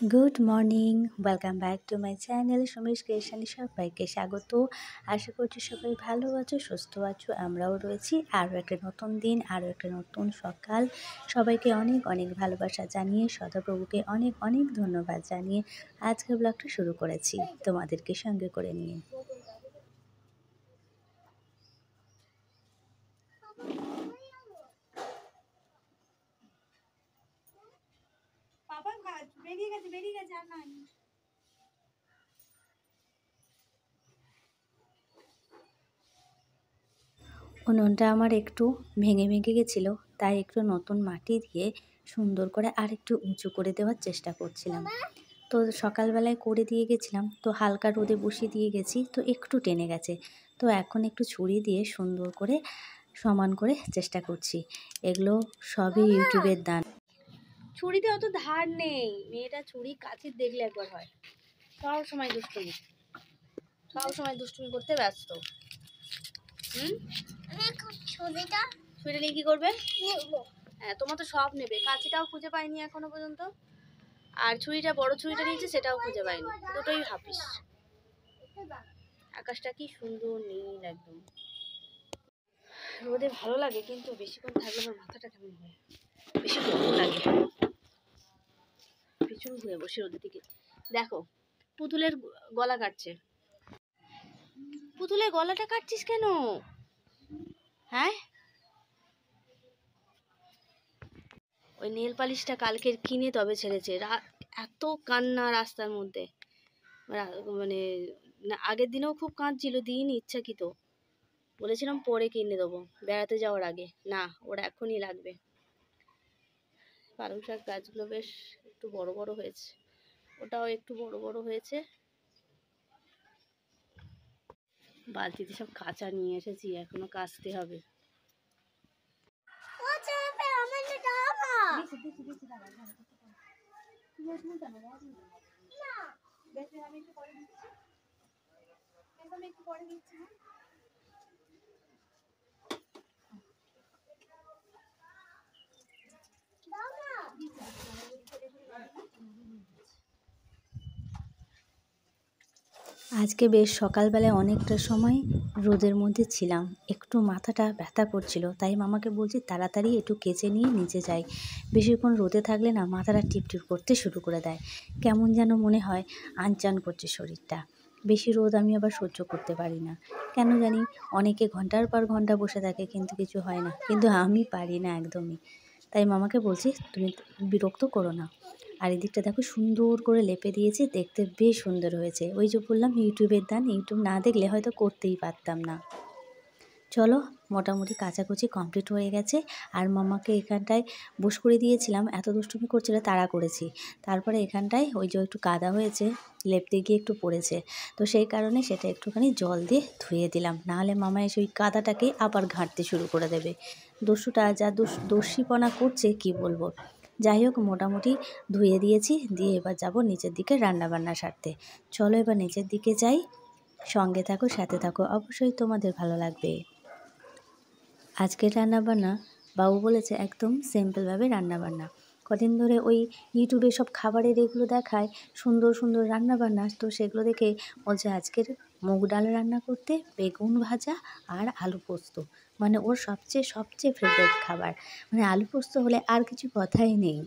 Good morning, welcome back to my channel Sumish ক্রিয়েশনে সবাইকে স্বাগত। আশা করছি সবাই ভালো আছো, সুস্থ আছো। আমরাও রয়েছি। আরও একটা নতুন দিন, আরও একটা নতুন সকাল। সবাইকে অনেক অনেক ভালোবাসা জানিয়ে, সদাপ্রভুকে অনেক অনেক ধন্যবাদ জানিয়ে আজকের ব্লগটা শুরু করেছি তোমাদেরকে সঙ্গে করে নিয়ে। উনুনটা আমার একটু ভেঙে ভেঙে গেছিলো, তাই একটু নতুন মাটি দিয়ে সুন্দর করে আর একটু উঁচু করে দেওয়ার চেষ্টা করছিলাম। তো সকালবেলায় করে দিয়ে গেছিলাম, তো হালকা রোদে বসিয়ে দিয়ে গেছি, তো একটু টেনে গেছে। তো এখন একটু ছুরি দিয়ে সুন্দর করে সমান করে চেষ্টা করছি। এগুলো সবই ইউটিউবের দান। ছুরিতে অত ধার নেই, মেয়েটা ছুরি কাছে দেখলে একবার হয়। সব সময় দুষ্টুমি করতে ব্যস্ত। ছুরিটা নিয়ে কি করবে? হ্যাঁ, তোমার তো সব নেবে। কাঁচিটাও খুঁজে পাইনি এখনো পর্যন্ত, আর ছুরিটা, বড় ছুরিটা নিয়েছে, সেটাও খুঁজে পাইনি। দুটোই হাফিস। আকাশটা কি সুন্দর নীল একদম। রোদে ভালো লাগে, কিন্তু বেশিক্ষণ থাকলে আমার মাথাটা কেমন হয়, বেশি গরম লাগে। পিছন ঘুরে বসে ওদের দিকে দেখো। পুতুলের গলা কাটছে। পুতুলের গলাটা কাটছিস কেন? হ্যাঁ, ওই নেল পালিশটা কালকের কিনে তবে ছেড়েছে। এত কান্না রাস্তার মধ্যে, মানে আগের দিনেও খুব কাঁদছিল, দিইনি ইচ্ছাকৃত। বলেছিলাম পরে কিনে দেবো, বেড়াতে যাওয়ার আগে। না, ওর এখনই লাগবে। পালং শাক গাছগুলো বেশ একটু বড় বড় হয়েছে, ওটাও একটু বড় বড় হয়েছে। বালতিতে সব কাঁচা নিয়ে এসেছি, এখনো কাচতে হবে। আজকে বেশ সকালবেলায় অনেকটা সময় রোদের মধ্যে ছিলাম, একটু মাথাটা ব্যথা করছিল, তাই মামাকে বলছি তাড়াতাড়ি একটু কেচে নিয়ে নিচে যাই। বেশিক্ষণ রোদে থাকলে না মাথাটা টিপটিপ করতে শুরু করে দেয়, কেমন যেন মনে হয় আনচান করছে শরীরটা। বেশি রোদ আমি আবার সহ্য করতে পারি না, কেন জানি। অনেকে ঘন্টার পর ঘন্টা বসে থাকে কিন্তু কিছু হয় না, কিন্তু আমি পারি না একদমই। তাই মামাকে বলছি তুমি বিরক্ত করো না। আর এদিকটা দেখো সুন্দর করে লেপে দিয়েছি, দেখতে বেশ সুন্দর হয়েছে। ওই যে বললাম ইউটিউবের দান, ইউটিউব না দেখলে হয়তো করতেই পারতাম না। চলো, মোটামুটি কাচাকুচি কমপ্লিট হয়ে গেছে। আর মামাকে এখানটায় বস করে দিয়েছিলাম, এত দুষ্টুমি করছিল, তাড়া করেছি। তারপরে এখানটায় ওই যে একটু কাদা হয়েছে, লেপতে গিয়ে একটু পড়েছে, তো সেই কারণে সেটা একটুখানি জল দিয়ে ধুয়ে দিলাম। নাহলে মামা এসে ওই কাদাটাকে আবার ঘাঁটতে শুরু করে দেবে। দস্যুটা যা দস্যিপনা করছে কি বলবো। যাই হোক, মোটামুটি ধুয়ে দিয়েছি, দিয়ে এবার যাব নিচের দিকে রান্নাবান্না সারতে। চলো এবার নিচের দিকে যাই, সঙ্গে থাকো, সাথে থাকো, অবশ্যই তোমাদের ভালো লাগবে। আজকের রান্নাবান্না বাবু বলেছে একদম সিম্পলভাবে রান্নাবান্না। কদিন ধরে ওই ইউটিউবে সব খাবারের এগুলো দেখায়, সুন্দর সুন্দর রান্নাবান্না, তো সেগুলো দেখে বলছে আজকের মুগ ডাল রান্না করতে, বেগুন ভাজা আর আলু পোস্ত। মানে ওর সবচেয়ে সবচেয়ে ফেভারিট খাবার, মানে আলু পোস্ত হলে আর কিছু কথাই নেই।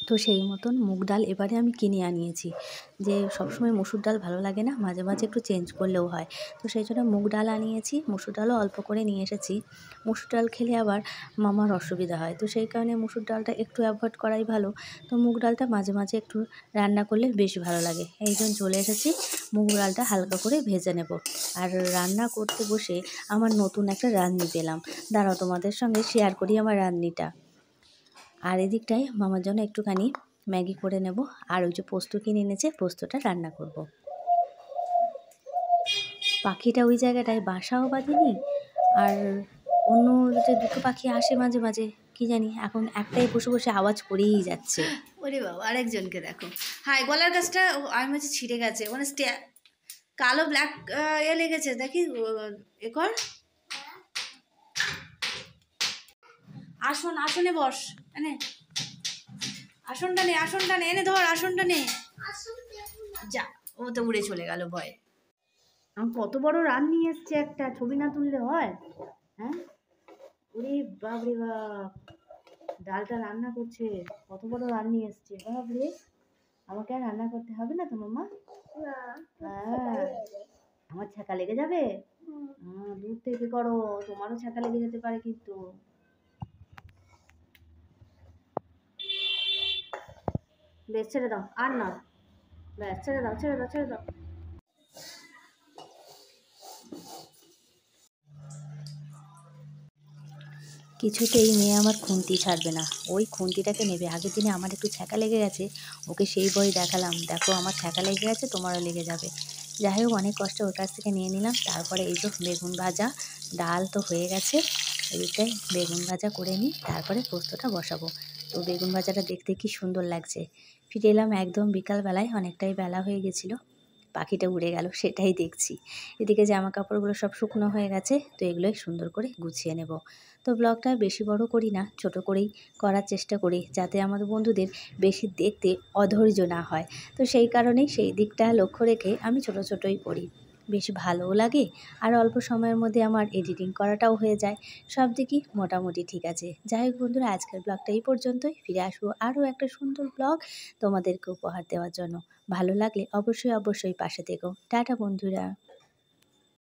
তো সেই মতন মুগ ডাল এবারে আমি কিনে আনিয়েছি, যে সবসময় মসুর ডাল ভালো লাগে না, মাঝে মাঝে একটু চেঞ্জ করলেও হয়। তো সেই জন্য মুগ ডাল আনিয়েছি, মসুর ডালও অল্প করে নিয়ে এসেছি। মসুর ডাল খেলে আবার মামার অসুবিধা হয়, তো সেই কারণে মসুর ডালটা একটু অ্যাভয়েড করাই ভালো। তো মুগ ডালটা মাঝে মাঝে একটু রান্না করলে বেশ ভালো লাগে। এই জন্য চলে এসেছি, মুগ ডালটা হালকা করে ভেজে নেব। আর রান্না করতে বসে আমার নতুন একটা রাঁধুনি পেলাম, দাঁড়াও তোমাদের সঙ্গে শেয়ার করি আমার রাঁধুনিটা। আর এদিকটায় মামার জন্য একটুখানি ম্যাগি করে নেব, আর ওই যে পোস্ত কিনে এনেছে, পোস্তটা রান্না করব। পাখিটা ওই জায়গাটায় বাসাও বাঁধেনি, আর অন্য যে দুটো পাখি আসে মাঝে মাঝে, কি জানি এখন একটাই বসে বসে আওয়াজ করেই যাচ্ছে। ওরে বাবা, আরেকজনকে দেখো। হাই, গলার কাছটা আর মাঝে ছিঁড়ে গেছে, মানে কালো ব্ল্যাক লেগেছে, দেখি এ কর। আসনে বস, মানে আসনটা নে, এনে ধর আসনটা নে। যা, ও তো উড়ে চলে গেল ভয়ে। আমি কত বড় রান নিয়ে এসছে একটা, ছবি না তুললে হয়? হ্যাঁ, ওরে বাপরে বাপ, ডালটা রান্না করছে, কত বড় রান নিয়ে এসছে বাপরে। আমাকে আর রান্না করতে হবে না তো মাম্মা? হ্যাঁ, আমার ছ্যাঁকা লেগে যাবে? দূর থেকে করো, তোমারও ছ্যাঁকা লেগে যেতে পারে কিন্তু। বেশ, ছেড়ে দাও, আর না, ব্যাস ছেড়ে দাও ছেড়ে দাও ছেড়ে দাও। কিছুতেই মেয়ে আমার খুন্তি ছাড়বে না, ওই খুন্তিটাকে নেবে। আগের দিনে আমার একটু ছ্যাঁকা লেগে গেছে, ওকে সেই ভয় দেখালাম, দেখো আমার ছ্যাঁকা লেগে গেছে, তোমারও লেগে যাবে। যাই হোক, অনেক কষ্টে ওর কাছ থেকে নিয়ে নিলাম। তারপরে এই যে বেগুন ভাজা, ডাল তো হয়ে গেছে, এদিকটায় বেগুন ভাজা করে নিই, তারপরে পোস্তটা বসাবো। তো বেগুন ভাজাটা দেখতে কি সুন্দর লাগছে। ফিরে এলাম একদম বিকালবেলায়, অনেকটাই বেলা হয়ে গেছিলো, পাখিটা উড়ে গেল সেটাই দেখছি। এদিকে জামা কাপড়গুলো সব শুকনো হয়ে গেছে, তো এগুলোই সুন্দর করে গুছিয়ে নেব। তো ব্লগটা বেশি বড় করি না, ছোট করেই করার চেষ্টা করি, যাতে আমাদের বন্ধুদের বেশি দেখতে অধৈর্য না হয়। তো সেই কারণেই সেই দিকটা লক্ষ্য রেখে আমি ছোট ছোটই করি, বেশ ভালোও লাগে, আর অল্প সময়ের মধ্যে আমার এডিটিং করাটাও হয়ে যায়। সব দিকই মোটামুটি ঠিক আছে। যাই হোক বন্ধুরা, আজকের ব্লগটা এই পর্যন্তই। ফিরে আসবো আরও একটা সুন্দর ব্লগ তোমাদেরকে উপহার দেওয়ার জন্য। ভালো লাগলে অবশ্যই পাশে থেকো। টাটা বন্ধুরা।